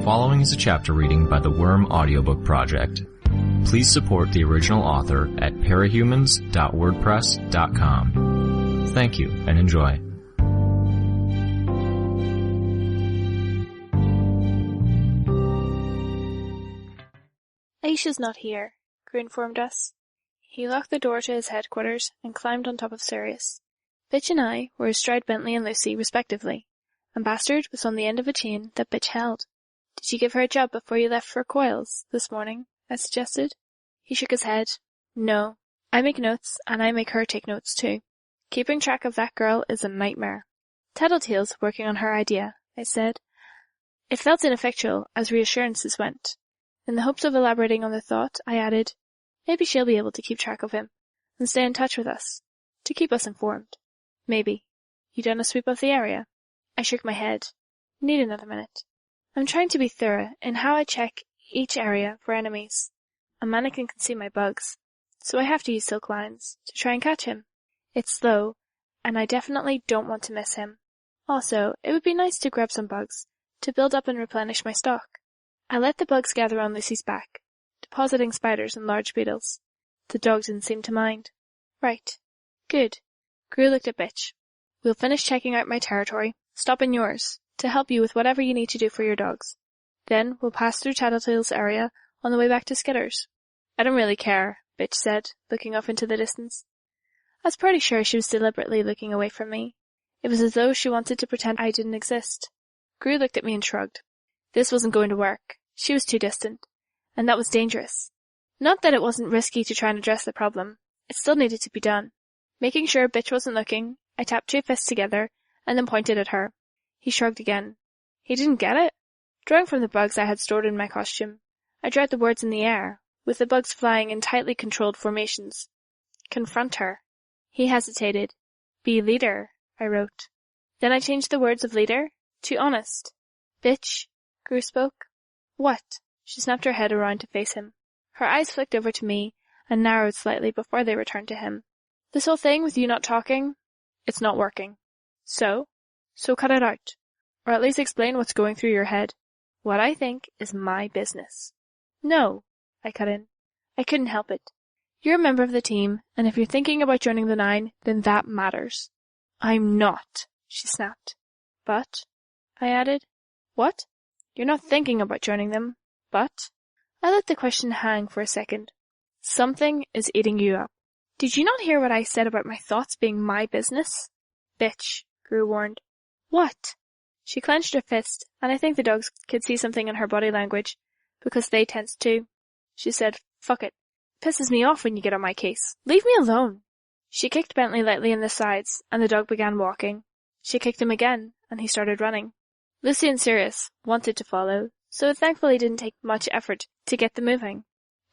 following is a chapter reading by the Worm Audiobook Project. Please support the original author at parahumans.wordpress.com. Thank you and enjoy. Aisha's not here, Gru informed us. He locked the door to his headquarters and climbed on top of Sirius. Bitch and I were astride Bentley and Lucy, respectively, and Bastard was on the end of a chain that Bitch held. Did you give her a job before you left for Coils this morning? I suggested. He shook his head. No. I make notes, and I make her take notes too. Keeping track of that girl is a nightmare. Tattletale's working on her idea, I said. It felt ineffectual as reassurances went. In the hopes of elaborating on the thought, I added, maybe she'll be able to keep track of him, and stay in touch with us, to keep us informed. Maybe. You done a sweep of the area? I shook my head. Need another minute. I'm trying to be thorough in how I check each area for enemies. A mannequin can see my bugs, so I have to use silk lines to try and catch him. It's slow, and I definitely don't want to miss him. Also, it would be nice to grab some bugs, to build up and replenish my stock. I let the bugs gather on Lucy's back, depositing spiders and large beetles. The dog didn't seem to mind. Right. Good. Gru looked at Bitch. We'll finish checking out my territory, stop in yours, to help you with whatever you need to do for your dogs. Then we'll pass through Tattletale's area on the way back to Skitter's. I don't really care, Bitch said, looking off into the distance. I was pretty sure she was deliberately looking away from me. It was as though she wanted to pretend I didn't exist. Gru looked at me and shrugged. This wasn't going to work. She was too distant. And that was dangerous. Not that it wasn't risky to try and address the problem. It still needed to be done. Making sure Bitch wasn't looking, I tapped two fists together and then pointed at her. He shrugged again. He didn't get it? Drawing from the bugs I had stored in my costume, I drew out the words in the air, with the bugs flying in tightly controlled formations. Confront her. He hesitated. Be leader, I wrote. Then I changed the words of leader to honest. Bitch, Gru spoke. What? She snapped her head around to face him. Her eyes flicked over to me and narrowed slightly before they returned to him. This whole thing with you not talking, it's not working. So cut it out. Or at least explain what's going through your head. What I think is my business. No, I cut in. I couldn't help it. You're a member of the team, and if you're thinking about joining the 9, then that matters. I'm not, she snapped. But, I added, what? You're not thinking about joining them, but? I let the question hang for a second. Something is eating you up. Did you not hear what I said about my thoughts being my business? Bitch, Gru warned. What? She clenched her fist, and I think the dogs could see something in her body language, because they tensed too. She said, fuck it. Pisses me off when you get on my case. Leave me alone. She kicked Bentley lightly in the sides, and the dog began walking. She kicked him again, and he started running. Lucy and Sirius wanted to follow, so it thankfully didn't take much effort to get them moving.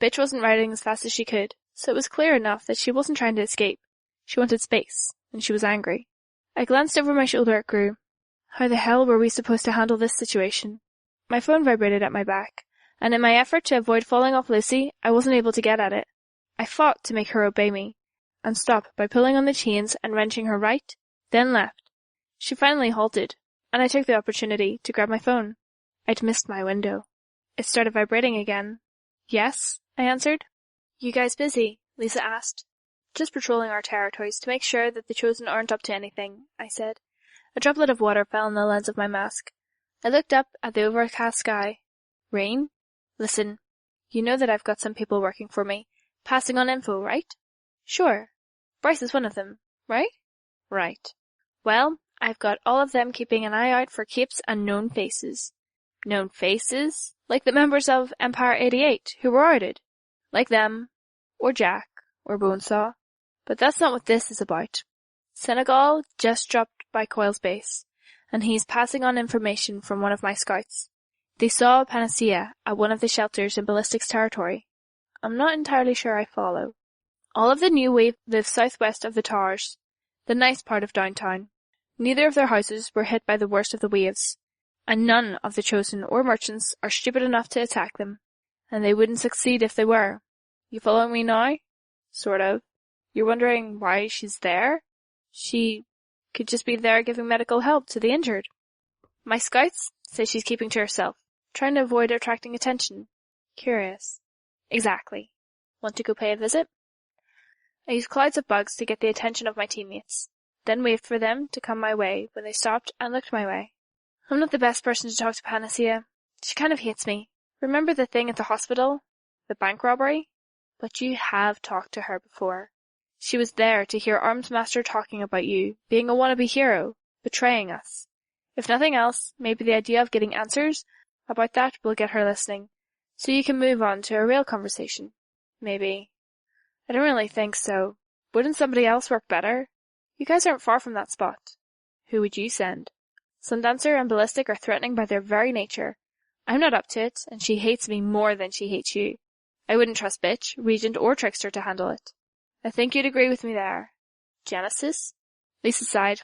Bitch wasn't riding as fast as she could, so it was clear enough that she wasn't trying to escape. She wanted space, and she was angry. I glanced over my shoulder at Gru. How the hell were we supposed to handle this situation? My phone vibrated at my back, and in my effort to avoid falling off Lucy, I wasn't able to get at it. I fought to make her obey me, and stop by pulling on the chains and wrenching her right, then left. She finally halted, and I took the opportunity to grab my phone. I'd missed my window. It started vibrating again. Yes, I answered. You guys busy? Lisa asked. Just patrolling our territories to make sure that the Chosen aren't up to anything, I said. A droplet of water fell on the lens of my mask. I looked up at the overcast sky. Rain? Listen, you know that I've got some people working for me, passing on info, right? Sure. Bryce is one of them, right? Right. Well, I've got all of them keeping an eye out for capes and known faces. Known faces? Like the members of Empire 88 who were outed. Like them. Or Jack. Or Bonesaw. But that's not what this is about. Senegal just dropped by Coil's base, and he's passing on information from one of my scouts. They saw a panacea at one of the shelters in Ballistic's territory. I'm not entirely sure I follow. All of the new wave live southwest of the towers, the nice part of downtown. Neither of their houses were hit by the worst of the waves, and none of the Chosen or merchants are stupid enough to attack them, and they wouldn't succeed if they were. You following me now? Sort of. You're wondering why she's there? She could just be there giving medical help to the injured. My scouts say she's keeping to herself, Trying to avoid attracting attention. Curious. Exactly. Want to go pay a visit? I used clouds of bugs to get the attention of my teammates, then waved for them to come my way when they stopped and looked my way. I'm not the best person to talk to Panacea. She kind of hates me. Remember the thing at the hospital? The bank robbery? But you have talked to her before. She was there to hear Armsmaster talking about you, being a wannabe hero, betraying us. If nothing else, maybe the idea of getting answers about that will get her listening, so you can move on to a real conversation. Maybe. I don't really think so. Wouldn't somebody else work better? You guys aren't far from that spot. Who would you send? Sundancer and Ballistic are threatening by their very nature. I'm not up to it, and she hates me more than she hates you. I wouldn't trust Bitch, Regent, or Trickster to handle it. I think you'd agree with me there. Genesis? Lisa sighed.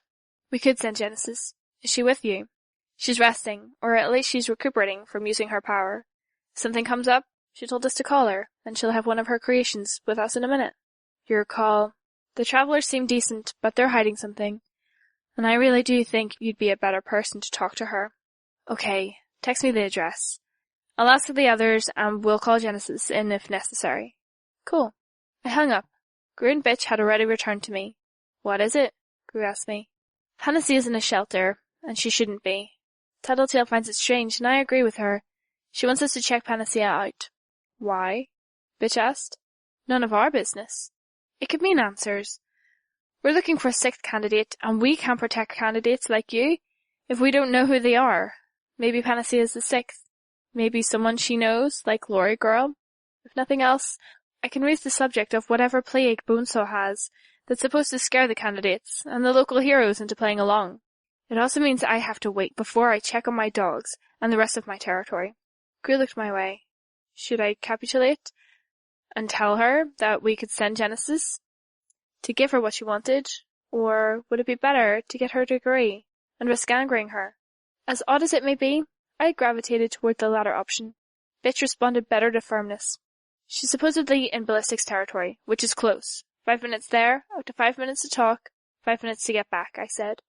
We could send Genesis. Is she with you? She's resting, or at least she's recuperating from using her power. If something comes up, she told us to call her, and she'll have one of her creations with us in a minute. Your call. The travelers seem decent, but they're hiding something. And I really do think you'd be a better person to talk to her. Okay, text me the address. I'll ask the others, and we'll call Genesis in if necessary. Cool. I hung up. Gru and Bitch had already returned to me. What is it? Gru asked me. Panacea's in a shelter, and she shouldn't be. Tattletale finds it strange, and I agree with her. She wants us to check Panacea out. Why? Bitch asked. None of our business. It could mean answers. We're looking for a sixth candidate, and we can't protect candidates like you if we don't know who they are. Maybe Panacea's the sixth. Maybe someone she knows, like Lori Girl. If nothing else, I can raise the subject of whatever plague Bonesaw has that's supposed to scare the candidates and the local heroes into playing along. It also means I have to wait before I check on my dogs and the rest of my territory. Gru looked my way. Should I capitulate and tell her that we could send Genesis to give her what she wanted, or would it be better to get her to agree and risk angering her? As odd as it may be, I gravitated toward the latter option. Bitch responded better to firmness. She's supposedly in Ballistic's territory, which is close. 5 minutes there, up to 5 minutes to talk, 5 minutes to get back, I said.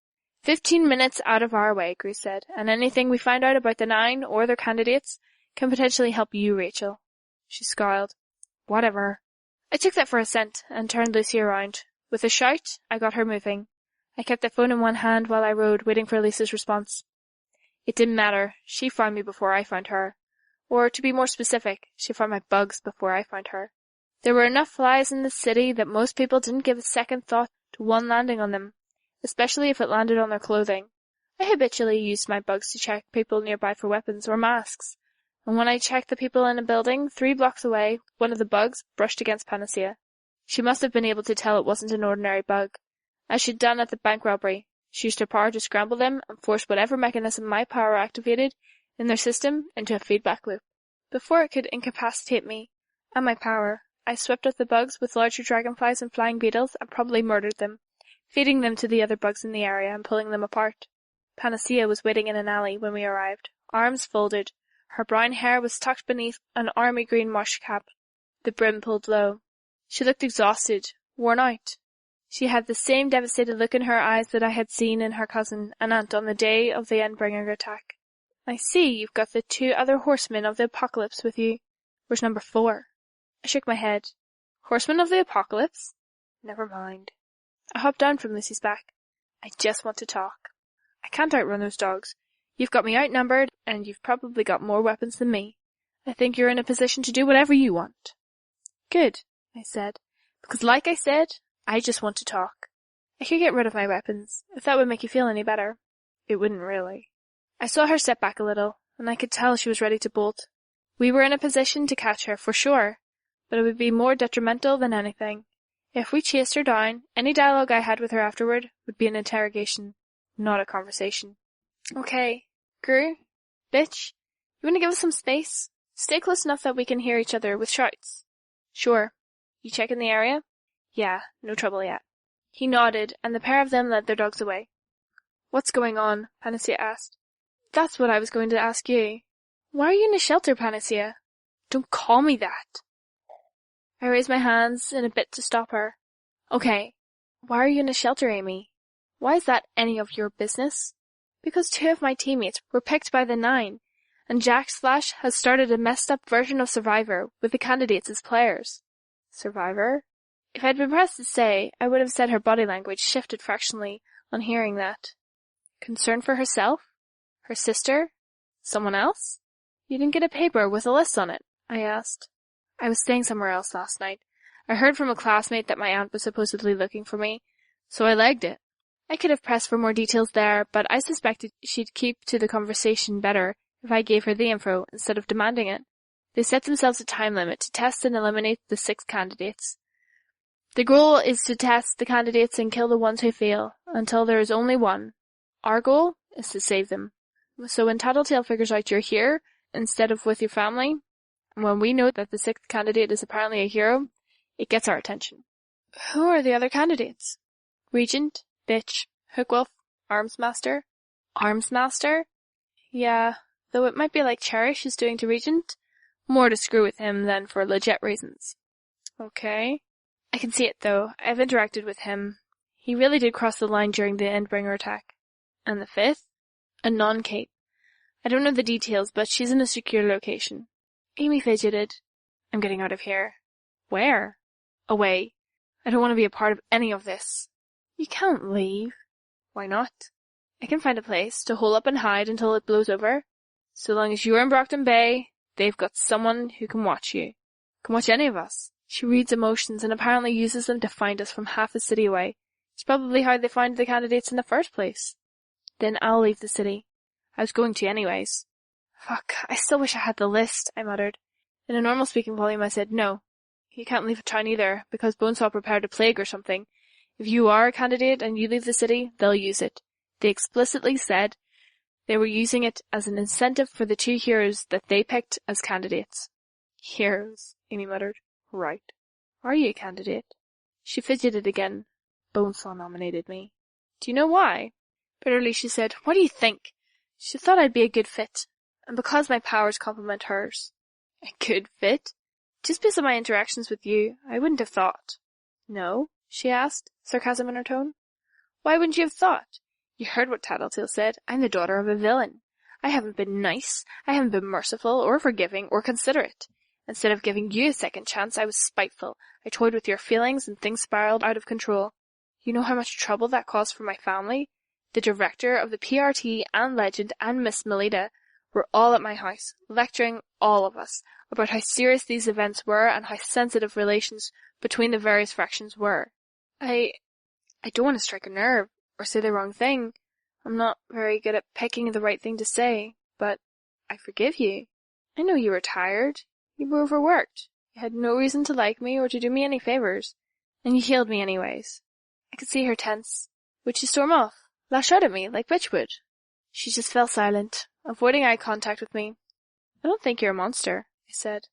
15 minutes out of our way, Gru said, and anything we find out about the 9 or their candidates can potentially help you, Rachel. She scowled. Whatever. I took that for a cent and turned Lucy around. With a shout, I got her moving. I kept the phone in one hand while I rode, waiting for Lisa's response. It didn't matter. She found me before I found her. Or, to be more specific, she found my bugs before I found her. There were enough flies in the city that most people didn't give a second thought to one landing on them, especially if it landed on their clothing. I habitually used my bugs to check people nearby for weapons or masks, and when I checked the people in a building 3 blocks away, one of the bugs brushed against Panacea. She must have been able to tell it wasn't an ordinary bug. As she'd done at the bank robbery, she used her power to scramble them and force whatever mechanism my power activated in their system into a feedback loop. Before it could incapacitate me and my power, I swept up the bugs with larger dragonflies and flying beetles and probably murdered them, feeding them to the other bugs in the area and pulling them apart. Panacea was waiting in an alley when we arrived, arms folded. Her brown hair was tucked beneath an army green mush cap, the brim pulled low. She looked exhausted, worn out. She had the same devastated look in her eyes that I had seen in her cousin, Anant, on the day of the Endbringer attack. I see you've got the 2 other horsemen of the apocalypse with you. Where's number 4? I shook my head. Horsemen of the apocalypse? Never mind. I hopped down from Lucy's back. I just want to talk. I can't outrun those dogs. You've got me outnumbered, and you've probably got more weapons than me. I think you're in a position to do whatever you want. Good, I said, because like I said, I just want to talk. I could get rid of my weapons, if that would make you feel any better. It wouldn't really. I saw her step back a little, and I could tell she was ready to bolt. We were in a position to catch her, for sure, but it would be more detrimental than anything. If we chased her down, any dialogue I had with her afterward would be an interrogation, not a conversation. Okay, Gru, Bitch, you want to give us some space? Stay close enough that we can hear each other with shouts. Sure. You checking the area? Yeah, no trouble yet. He nodded, and the pair of them led their dogs away. What's going on? Panacea asked. That's what I was going to ask you. Why are you in a shelter, Panacea? Don't call me that. I raised my hands in a bit to stop her. Okay, why are you in a shelter, Amy? Why is that any of your business? Because 2 of my teammates were picked by the 9, and Jack Splash has started a messed up version of Survivor with the candidates as players. Survivor? If I'd been pressed to say, I would have said her body language shifted fractionally on hearing that. Concern for herself? Her sister? Someone else? You didn't get a paper with a list on it? I asked. I was staying somewhere else last night. I heard from a classmate that my aunt was supposedly looking for me, so I legged it. I could have pressed for more details there, but I suspected she'd keep to the conversation better if I gave her the info instead of demanding it. They set themselves a time limit to test and eliminate the 6 candidates. The goal is to test the candidates and kill the ones who fail, until there is only one. Our goal is to save them. So when Tattletale figures out you're here, instead of with your family, and when we know that the 6th candidate is apparently a hero, it gets our attention. Who are the other candidates? Regent, Bitch, Hookwolf, Armsmaster. Armsmaster? Yeah, though it might be like Cherish is doing to Regent. More to screw with him than for legit reasons. Okay. I can see it though. I've interacted with him. He really did cross the line during the Endbringer attack. And the 5th? A non-Cape. I don't know the details, but she's in a secure location. Amy fidgeted. I'm getting out of here. Where? Away. I don't want to be a part of any of this. You can't leave. Why not? I can find a place to hole up and hide until it blows over. So long as you're in Brockton Bay, they've got someone who can watch you. Can watch any of us. She reads emotions and apparently uses them to find us from half a city away. It's probably how they find the candidates in the first place. Then I'll leave the city. I was going to anyways. Fuck, I still wish I had the list, I muttered. In a normal speaking volume I said, no. You can't leave a town either, because Bonesaw prepared a plague or something. If you are a candidate and you leave the city, they'll use it. They explicitly said they were using it as an incentive for the 2 heroes that they picked as candidates. Heroes, Amy muttered. Right. Are you a candidate? She fidgeted again. Bonesaw nominated me. Do you know why? Bitterly she said, what do you think? She thought I'd be a good fit, and because my powers complement hers. A good fit? Just based on my interactions with you, I wouldn't have thought. No? She asked, sarcasm in her tone. Why wouldn't you have thought? You heard what Tattletale said. I'm the daughter of a villain. I haven't been nice, I haven't been merciful, or forgiving, or considerate. Instead of giving you a second chance, I was spiteful. I toyed with your feelings, and things spiraled out of control. You know how much trouble that caused for my family? The director of the PRT and Legend and Miss Melita were all at my house, lecturing all of us about how serious these events were and how sensitive relations between the various fractions were. I don't want to strike a nerve, or say the wrong thing. I'm not very good at picking the right thing to say, but I forgive you. I know you were tired. You were overworked. You had no reason to like me or to do me any favors, and you healed me anyways. I could see her tense. Would she storm off? Lash out at me, like Bitch would? She just fell silent, avoiding eye contact with me. I don't think you're a monster, I said.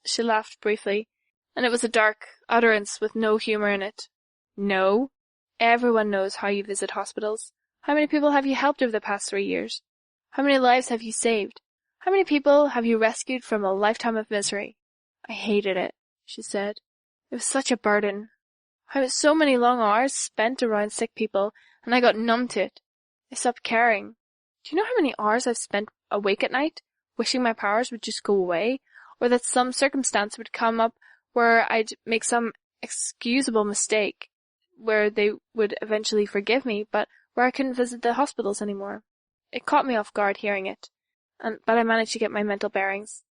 She laughed briefly, and it was a dark utterance with no humor in it. No? Everyone knows how you visit hospitals. How many people have you helped over the past 3 years? How many lives have you saved? How many people have you rescued from a lifetime of misery? I hated it, she said. It was such a burden. I was so many long hours spent around sick people, and I got numb to it. I stopped caring. Do you know how many hours I've spent awake at night, wishing my powers would just go away, or that some circumstance would come up where I'd make some excusable mistake, where they would eventually forgive me, but where I couldn't visit the hospitals anymore? It caught me off guard hearing it, but I managed to get my mental bearings.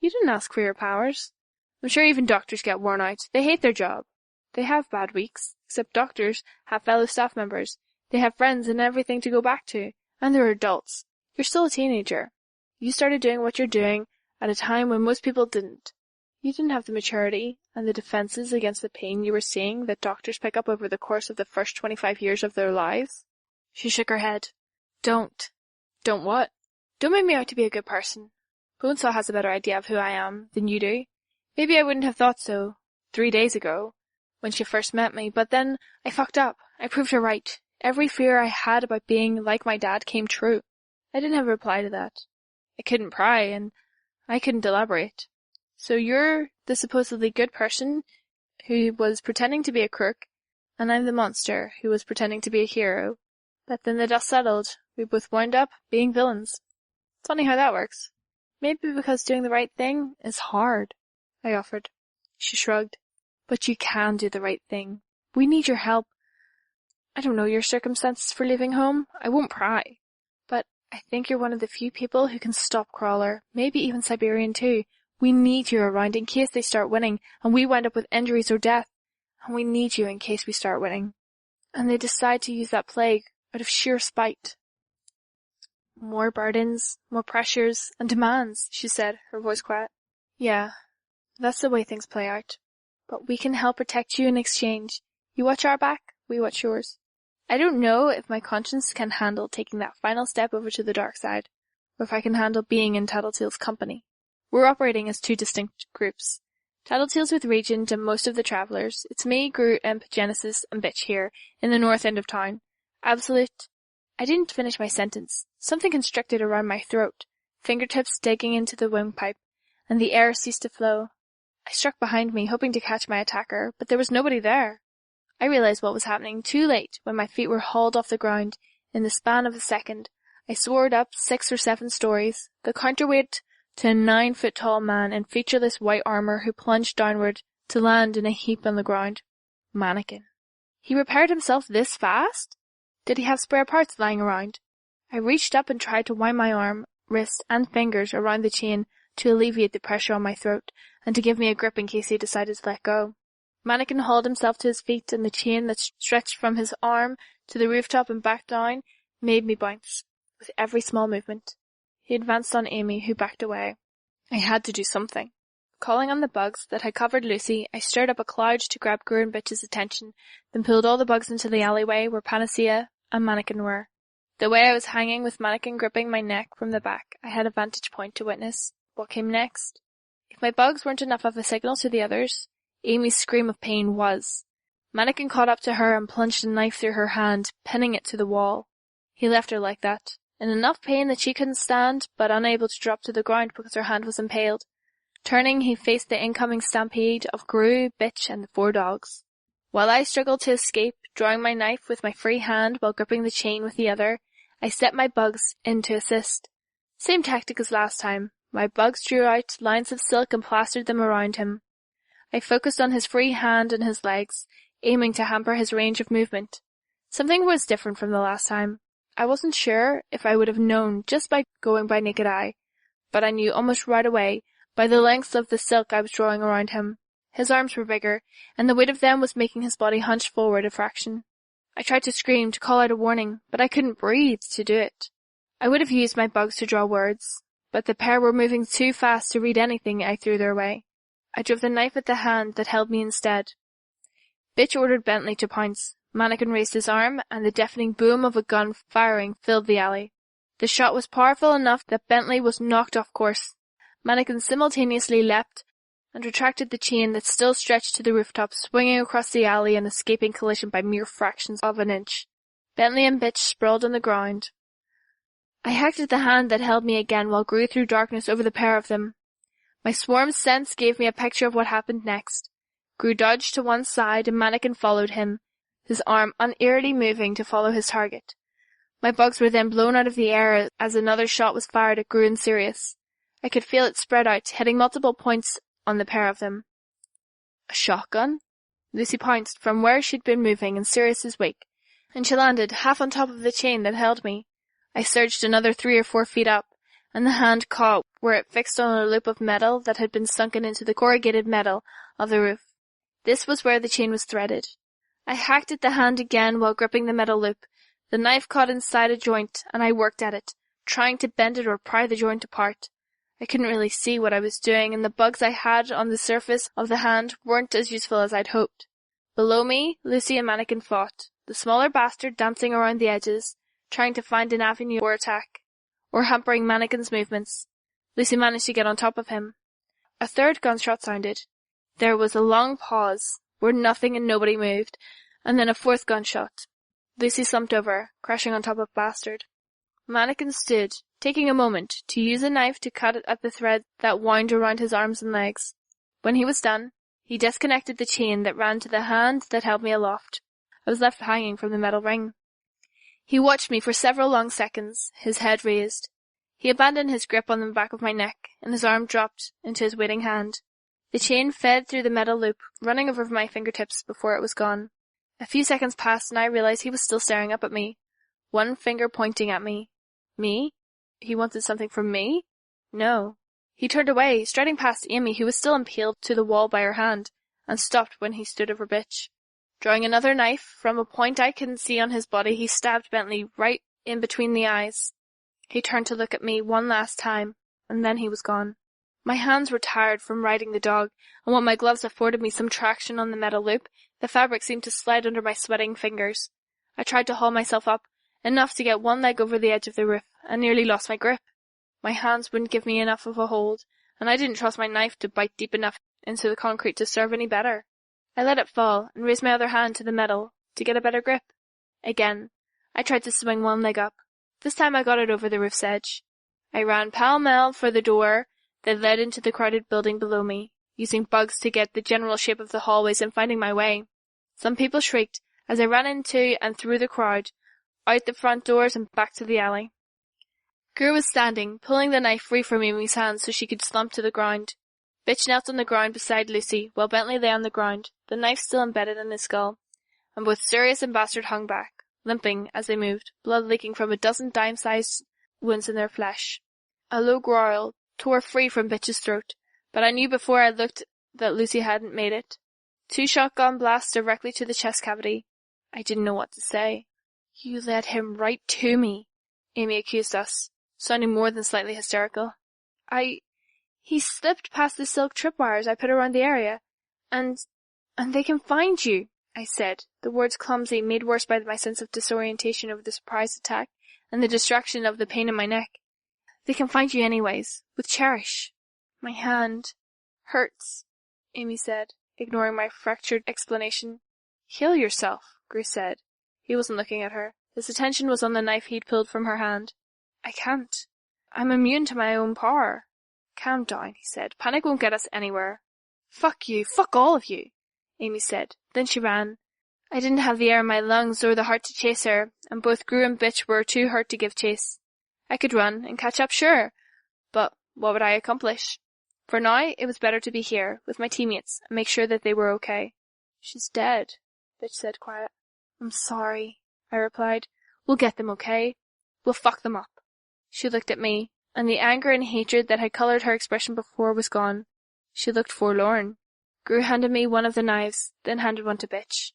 You didn't ask for your powers. I'm sure even doctors get worn out. They hate their job. They have bad weeks, except doctors have fellow staff members. They have friends and everything to go back to, and they're adults. You're still a teenager. You started doing what you're doing at a time when most people didn't. You didn't have the maturity and the defenses against the pain you were seeing that doctors pick up over the course of the first 25 years of their lives. She shook her head. Don't. Don't what? Don't make me out to be a good person. Bonesaw has a better idea of who I am than you do. Maybe I wouldn't have thought so 3 days ago, when she first met me, but then I fucked up. I proved her right. Every fear I had about being like my dad came true. I didn't have a reply to that. I couldn't pry, and I couldn't elaborate. So you're the supposedly good person who was pretending to be a crook, and I'm the monster who was pretending to be a hero. But then the dust settled. We both wound up being villains. Funny how that works. Maybe because doing the right thing is hard, I offered. She shrugged. But you can do the right thing. We need your help. I don't know your circumstances for leaving home. I won't pry. But I think you're one of the few people who can stop Crawler, maybe even Siberian too. We need you around in case they start winning, and we wind up with injuries or death. And we need you in case we start winning. And they decide to use that plague out of sheer spite. More burdens, more pressures, and demands, she said, her voice quiet. Yeah, that's the way things play out. But we can help protect you in exchange. You watch our back, we watch yours. I don't know if my conscience can handle taking that final step over to the dark side, or if I can handle being in Tattletale's company. We're operating as two distinct groups. Tattletale's with Regent and most of the travellers. It's me, Groot, Imp, Genesis, and Bitch here, in the north end of town. Absolute... I didn't finish my sentence. Something constricted around my throat, fingertips digging into the windpipe, and the air ceased to flow. I struck behind me, hoping to catch my attacker, but there was nobody there. I realized what was happening too late when my feet were hauled off the ground. In the span of a second, I soared up 6 or 7 stories, the counterweight to a 9-foot-tall man in featureless white armour who plunged downward to land in a heap on the ground. Mannequin. He repaired himself this fast? Did he have spare parts lying around? I reached up and tried to wind my arm, wrist, and fingers around the chain to alleviate the pressure on my throat, and to give me a grip in case he decided to let go. Mannequin hauled himself to his feet, and the chain that stretched from his arm to the rooftop and back down made me bounce, with every small movement. He advanced on Amy, who backed away. I had to do something. Calling on the bugs that had covered Lucy, I stirred up a cloud to grab Gru and Bitch's attention, then pulled all the bugs into the alleyway where Panacea and Mannequin were. The way I was hanging with Mannequin gripping my neck from the back, I had a vantage point to witness what came next. If my bugs weren't enough of a signal to the others, Amy's scream of pain was. Mannequin caught up to her and plunged a knife through her hand, pinning it to the wall. He left her like that, in enough pain that she couldn't stand, but unable to drop to the ground because her hand was impaled. Turning, he faced the incoming stampede of Gru, Bitch, and the 4 dogs. While I struggled to escape, drawing my knife with my free hand while gripping the chain with the other, I set my bugs in to assist. Same tactic as last time. My bugs drew out lines of silk and plastered them around him. I focused on his free hand and his legs, aiming to hamper his range of movement. Something was different from the last time. I wasn't sure if I would have known just by going by naked eye, but I knew almost right away by the lengths of the silk I was drawing around him. His arms were bigger, and the weight of them was making his body hunch forward a fraction. I tried to scream, to call out a warning, but I couldn't breathe to do it. I would have used my bugs to draw words, but the pair were moving too fast to read anything I threw their way. I drove the knife at the hand that held me instead. Bitch ordered Bentley to pounce. Mannequin raised his arm, and the deafening boom of a gun firing filled the alley. The shot was powerful enough that Bentley was knocked off course. Mannequin simultaneously leapt and retracted the chain that still stretched to the rooftop, swinging across the alley and escaping collision by mere fractions of an inch. Bentley and Bitch sprawled on the ground. I hacked at the hand that held me again while Gru threw darkness over the pair of them. My swarm sense gave me a picture of what happened next. Gru dodged to one side and Mannequin followed him, his arm unearily moving to follow his target. My bugs were then blown out of the air as another shot was fired at Gru and Sirius. I could feel it spread out, hitting multiple points on the pair of them. A shotgun? Lucy pounced from where she'd been moving in Sirius's wake, and she landed half on top of the chain that held me. I surged another 3 or 4 feet up, and the hand caught where it fixed on a loop of metal that had been sunken into the corrugated metal of the roof. This was where the chain was threaded. I hacked at the hand again while gripping the metal loop. The knife caught inside a joint, and I worked at it, trying to bend it or pry the joint apart. I couldn't really see what I was doing, and the bugs I had on the surface of the hand weren't as useful as I'd hoped. Below me, Lucy and Mannequin fought, the smaller bastard dancing around the edges, trying to find an avenue for attack, or hampering Mannequin's movements. Lucy managed to get on top of him. A 3rd gunshot sounded. There was a long pause, where nothing and nobody moved, and then a 4th gunshot. Lucy slumped over, crashing on top of Bastard. Mannequin stood, taking a moment to use a knife to cut at the thread that wound around his arms and legs. When he was done, he disconnected the chain that ran to the hand that held me aloft. I was left hanging from the metal ring. He watched me for several long seconds, his head raised. He abandoned his grip on the back of my neck, and his arm dropped into his waiting hand. The chain fed through the metal loop, running over my fingertips before it was gone. A few seconds passed, and I realized he was still staring up at me, one finger pointing at me. Me? He wanted something from me? No. He turned away, striding past Amy, who was still impaled to the wall by her hand, and stopped when he stood over Bitch. Drawing another knife from a point I couldn't see on his body, he stabbed Bentley right in between the eyes. He turned to look at me one last time, and then he was gone. My hands were tired from riding the dog, and while my gloves afforded me some traction on the metal loop, the fabric seemed to slide under my sweating fingers. I tried to haul myself up, enough to get one leg over the edge of the roof, and nearly lost my grip. My hands wouldn't give me enough of a hold, and I didn't trust my knife to bite deep enough into the concrete to serve any better. I let it fall, and raised my other hand to the metal to get a better grip. Again, I tried to swing one leg up. This time I got it over the roof's edge. I ran pell-mell for the door that led into the crowded building below me, using bugs to get the general shape of the hallways and finding my way. Some people shrieked as I ran into and through the crowd, out the front doors and back to the alley. Greer was standing, pulling the knife free from Amy's hand so she could slump to the ground. Bitch knelt on the ground beside Lucy, while Bentley lay on the ground, the knife still embedded in his skull, and both Sirius and Bastard hung back, limping as they moved, blood leaking from a dozen dime-sized wounds in their flesh. A low growl tore free from Bitch's throat, but I knew before I looked that Lucy hadn't made it. 2 shotgun blasts directly to the chest cavity. I didn't know what to say. You led him right to me, Amy accused us, sounding more than slightly hysterical. He slipped past the silk tripwires I put around the area, and they can find you, I said, the words clumsy, made worse by my sense of disorientation over the surprise attack and the distraction of the pain in my neck. They can find you anyways, with Cherish. My hand hurts, Amy said, ignoring my fractured explanation. Heal yourself, Greer said. He wasn't looking at her. His attention was on the knife he'd pulled from her hand. I can't. I'm immune to my own power. Calm down, he said. Panic won't get us anywhere. Fuck you. Fuck all of you, Amy said. Then she ran. I didn't have the air in my lungs or the heart to chase her, and both Greer and Bitch were too hurt to give chase. I could run and catch up, sure, but what would I accomplish? For now, it was better to be here, with my teammates, and make sure that they were okay. She's dead, Bitch said quiet. I'm sorry, I replied. We'll get them, okay? We'll fuck them up. She looked at me, and the anger and hatred that had colored her expression before was gone. She looked forlorn. Greer handed me one of the knives, then handed one to Bitch.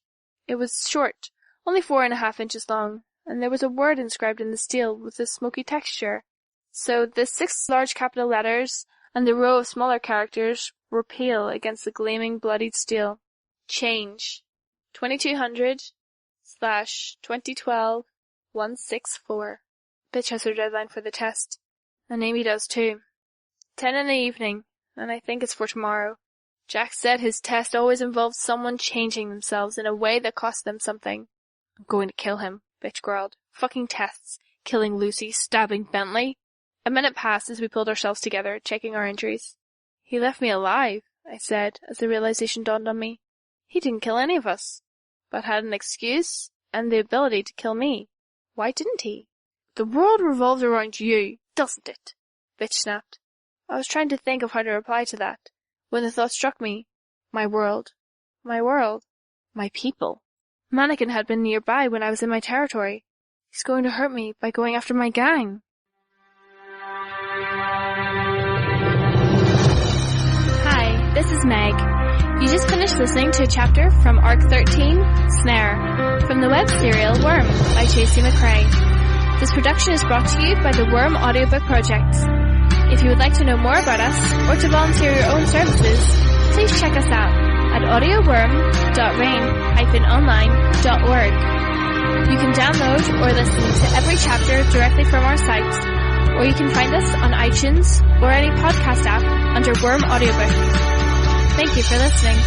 It was short, only 4.5 inches long, and there was a word inscribed in the steel with a smoky texture. So the 6 large capital letters and the row of smaller characters were pale against the gleaming, bloodied steel. Change. 2200/2012-164. Bitch has her deadline for the test. And Amy does too. 10 in the evening, and I think it's for tomorrow. Jack said his test always involves someone changing themselves in a way that costs them something. I'm going to kill him, Bitch growled. Fucking tests. Killing Lucy, stabbing Bentley. A minute passed as we pulled ourselves together, checking our injuries. He left me alive, I said, as the realization dawned on me. He didn't kill any of us, but had an excuse and the ability to kill me. Why didn't he? The world revolves around you, doesn't it? Bitch snapped. I was trying to think of how to reply to that, when the thought struck me. My world. My people. Mannequin had been nearby when I was in my territory. He's going to hurt me by going after my gang. Hi, this is Meg. You just finished listening to a chapter from Arc 13, Snare, from the web serial Worm by J.C. McCrae. This production is brought to you by the Worm Audiobook Project. If you would like to know more about us, or to volunteer your own services, please check us out at audioworm.rain-online.org. You can download or listen to every chapter directly from our site, or you can find us on iTunes or any podcast app under Worm Audiobook. Thank you for listening.